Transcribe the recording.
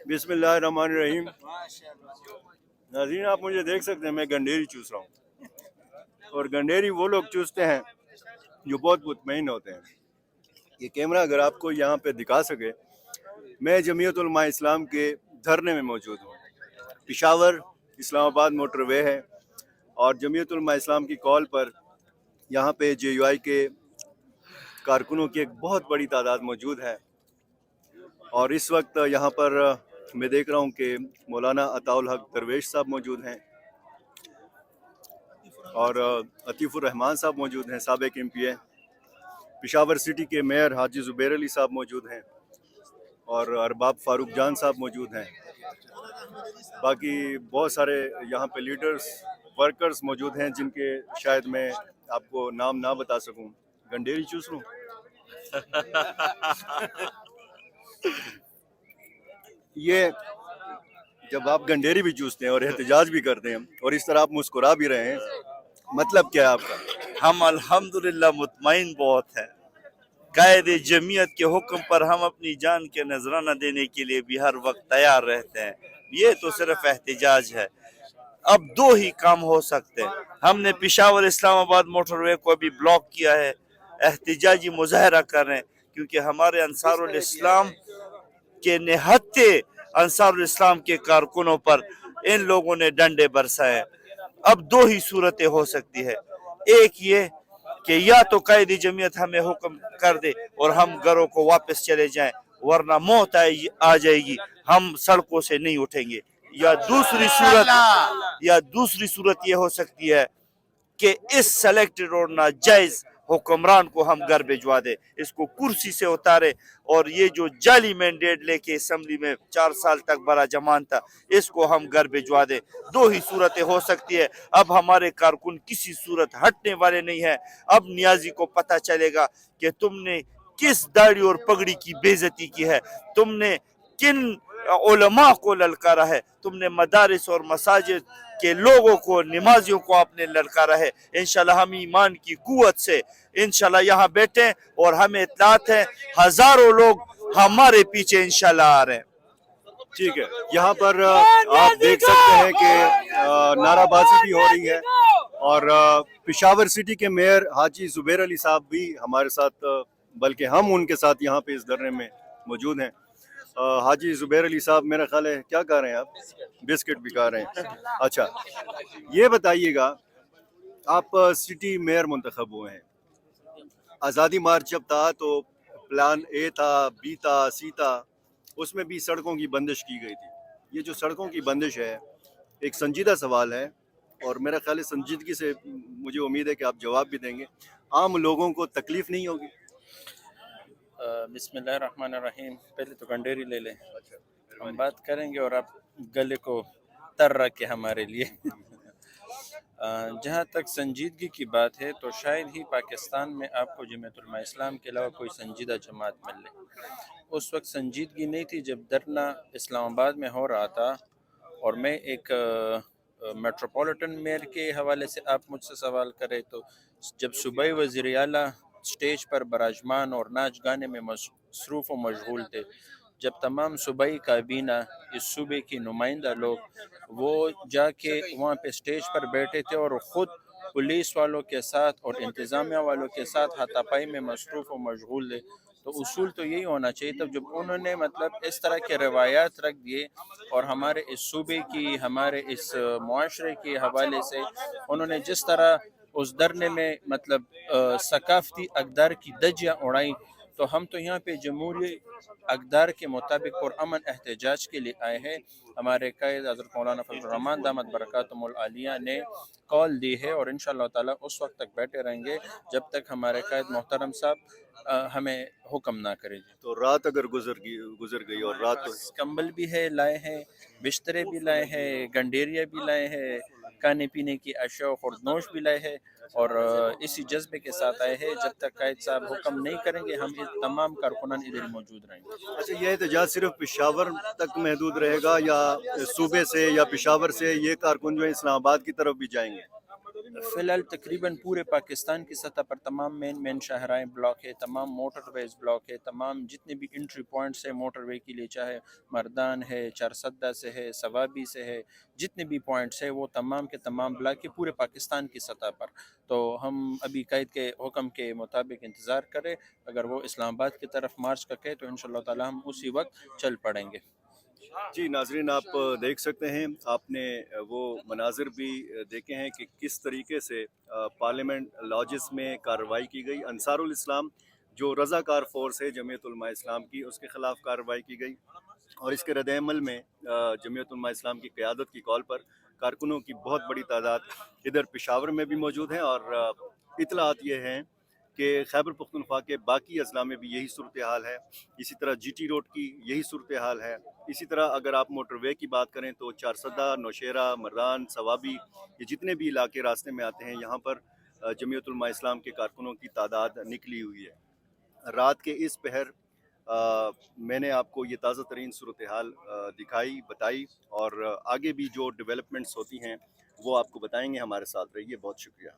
बिस्मिल्लाहिर्रहमानिर्रहीम। नाज़रीन, आप मुझे देख सकते हैं, मैं गंडेरी चूस रहा हूँ। और गंडेरी वो लोग चूसते हैं जो बहुत मुतमईन होते हैं। ये कैमरा अगर आपको यहाँ पे दिखा सके, मैं जमीयत उलमा इस्लाम के धरने में मौजूद हूँ। पेशावर इस्लामाबाद मोटरवे है और जमीयत उलमा इस्लाम की कॉल पर यहाँ पे JUI के कारकुनों की एक बहुत बड़ी तादाद मौजूद है। और इस वक्त यहाँ पर मैं देख रहा हूँ कि मौलाना अताउल हक दरवेश साहब मौजूद हैं और अतीफ़ुर रहमान साहब मौजूद हैं, साबिक MPA। पेशावर सिटी के मेयर हाजी ज़ुबैर अली साहब मौजूद हैं और अरबाब फारूक जान साहब मौजूद हैं। बाकी बहुत सारे यहाँ पे लीडर्स, वर्कर्स मौजूद हैं जिनके शायद मैं आपको नाम ना बता सकूं। गंडेरी चूस लूं? ये जब आप गंडेरी भी चूसते हैं और एहतजाज भी करते हैं और इस तरह आप मुस्कुरा भी रहे हैं, मतलब क्या है आपका? हम अल्हम्दुलिल्लाह मुतमईन बहुत हैं। कायदे जमीयत के हुक्म पर हम अपनी जान के नजराना देने के लिए भी हर वक्त तैयार रहते हैं। ये तो सिर्फ एहतजाज है। अब दो ही काम हो सकते हैं। हमने पेशावर इस्लामाबाद मोटरवे को भी ब्लॉक किया है, एहतजाजी मुजाहरा कर रहे हैं, क्योंकि हमारे अंसारुल इस्लाम के निहत्ते अंसारुल इस्लाम के कारकुनों पर इन लोगों ने डंडे बरसाए। अब दो ही सूरतें हो सकती है, एक ये कि या तो कायदे जमीयत हमें हुक्म कर दे और हम घरों को वापस चले जाएं, वरना मौत आ जाएगी, हम सड़कों से नहीं उठेंगे। या दूसरी सूरत ये हो सकती है कि इस सेलेक्टेड और नाजायज हुक्मरान को हम घर भिजवा दे, इसको कुर्सी से उतारे और ये जो जाली मैंडेट लेके असम्बली में 4 साल तक बड़ा जमान था, इसको हम घर भिजवा दे। दो ही सूरतें हो सकती है। अब हमारे कारकुन किसी सूरत हटने वाले नहीं है। अब नियाजी को पता चलेगा कि तुमने किस दाढ़ी और पगड़ी की बेइज्जती की है, तुमने किन उलमा को ललकारा है, तुमने मदारिस और मसाजिद के लोगों को, नमाजियों को आपने ललकारा है। इंशाल्लाह हम ईमान की कुव्वत से इंशाल्लाह यहाँ बैठे और हमें इत्तलात है हजारों लोग हमारे पीछे इंशाल्लाह आ रहे हैं। ठीक है, यहाँ पर आप देख सकते हैं कि नाराबाजी भी हो रही है और पेशावर सिटी के मेयर हाजी ज़ुबैर अली साहब भी हमारे साथ, बल्कि हम उनके साथ यहाँ पे इस धरने में मौजूद हैं। हाजी ज़ुबैर अली साहब, मेरा ख्याल है क्या कर रहे हैं आप? बिस्किट भी खा रहे हैं। अच्छा, ये बताइएगा, आप सिटी मेयर मुंतखब हुए हैं। आज़ादी मार्च जब था तो प्लान A था, B था, C था, उसमें भी सड़कों की बंदिश की गई थी। ये जो सड़कों की बंदिश है एक संजीदा सवाल है और मेरा ख्याल है संजीदगी से मुझे उम्मीद है कि आप जवाब भी देंगे। आम लोगों को तकलीफ नहीं होगी? बिस्मिल्लाहिर्रहमानिर्रहीम। पहले तो गंडेरी ले लें, हम बात करेंगे और आप गले को तर रखें हमारे लिए। जहाँ तक संजीदगी की बात है तो शायद ही पाकिस्तान में आपको जमीयत उलमा इस्लाम के अलावा कोई संजीदा जमात मिल ले। उस वक्त संजीदगी नहीं थी जब धरना इस्लामाबाद में हो रहा था और मैं एक मेट्रोपॉलिटन मेयर के हवाले से आप मुझसे सवाल करें तो जब सूबाई वज़ीर आला स्टेज पर बराजमान और नाच गाने में मसरूफ़ व मशगूल थे, जब तमाम सूबाई काबीना, इस सूबे की नुमाइंदा लोग वो जाके वहाँ पे स्टेज पर बैठे थे और ख़ुद पुलिस वालों के साथ और इंतज़ामिया वालों के साथ हाथापाई में मसरूफ़ व मशगूल थे, तो उसूल तो यही होना चाहिए। तब जब उन्होंने मतलब इस तरह के रवायात रख दिए और हमारे इस सूबे की, हमारे इस मुआशरे के हवाले से उन्होंने जिस तरह उस धरने में मतलब सकाफती अक़दार की धज्जियाँ उड़ाई, तो हम तो यहाँ पे जमहूरी अक़दार के मुताबिक पुरअमन एहतजाज के लिए आए हैं। हमारे कायद हज़रत मौलाना फज़लुर रहमान दामत बरकातुहुल आलिया ने कॉल दी है और इंशाअल्लाह ताला उस वक्त तक बैठे रहेंगे जब तक हमारे कायद मोहतरम साहब हमें हुक्म ना करें। तो रात अगर गुजर गई और रात तो कंबल भी है, लाए हैं, बिस्तरे भी लाए हैं, गंडेरिया भी लाए हैं, खाने पीने की अशिया खुर्दनोश भी लाए हैं और इसी जज्बे के साथ आए हैं। जब तक कायद साहब हुक्म नहीं करेंगे हम तमाम कारकुनान इधर मौजूद रहेंगे। अच्छा, ये एहतजाज सिर्फ पेशावर तक महदूद रहेगा या सूबे से या पेशावर से ये कारकुन जो है इस्लामाबाद की तरफ भी जाएंगे? فی الحال تقریباً پورے پاکستان کی سطح پر تمام مین شاہراہیں بلاک ہے، تمام موٹر ویز بلاک ہے، تمام جتنے بھی انٹری پوائنٹس ہیں موٹر وے کے لیے، چاہے مردان ہے، چارسدہ سے ہے، ثوابی سے ہے، جتنے بھی پوائنٹس ہیں وہ تمام کے تمام بلاک کے پورے پاکستان کی سطح پر. تو ہم ابھی قائد کے حکم کے مطابق انتظار کریں، اگر وہ اسلام آباد کی طرف مارچ کا کہے تو انشاءاللہ تعالی ہم اسی وقت چل پڑیں گے. جی ناظرین، آپ دیکھ سکتے ہیں، آپ نے وہ مناظر بھی دیکھے ہیں کہ کس طریقے سے پارلیمنٹ لاجز میں کارروائی کی گئی. انصار الاسلام جو رضاکار فورس ہے جمعیت علماء اسلام کی، اس کے خلاف کارروائی کی گئی، اور اس کے رد عمل میں جمعیت علماء اسلام کی قیادت کی کال پر کارکنوں کی بہت بڑی تعداد ادھر پشاور میں بھی موجود ہیں، اور اطلاعات یہ ہیں کہ خیبر پختونخوا کے باقی اضلاع میں بھی یہی صورتحال ہے. اسی طرح جی ٹی روڈ کی یہی صورتحال ہے. اسی طرح اگر آپ موٹر وے کی بات کریں تو چارسدہ، نوشیرہ، مردان، ثوابی، یہ جتنے بھی علاقے راستے میں آتے ہیں، یہاں پر جمعیت علماء اسلام کے کارکنوں کی تعداد نکلی ہوئی ہے. رات کے اس پہر میں نے آپ کو یہ تازہ ترین صورتحال دکھائی، بتائی، اور آگے بھی جو ڈیولپمنٹس ہوتی ہیں وہ آپ کو بتائیں گے. ہمارے ساتھ رہیے. بہت شکریہ.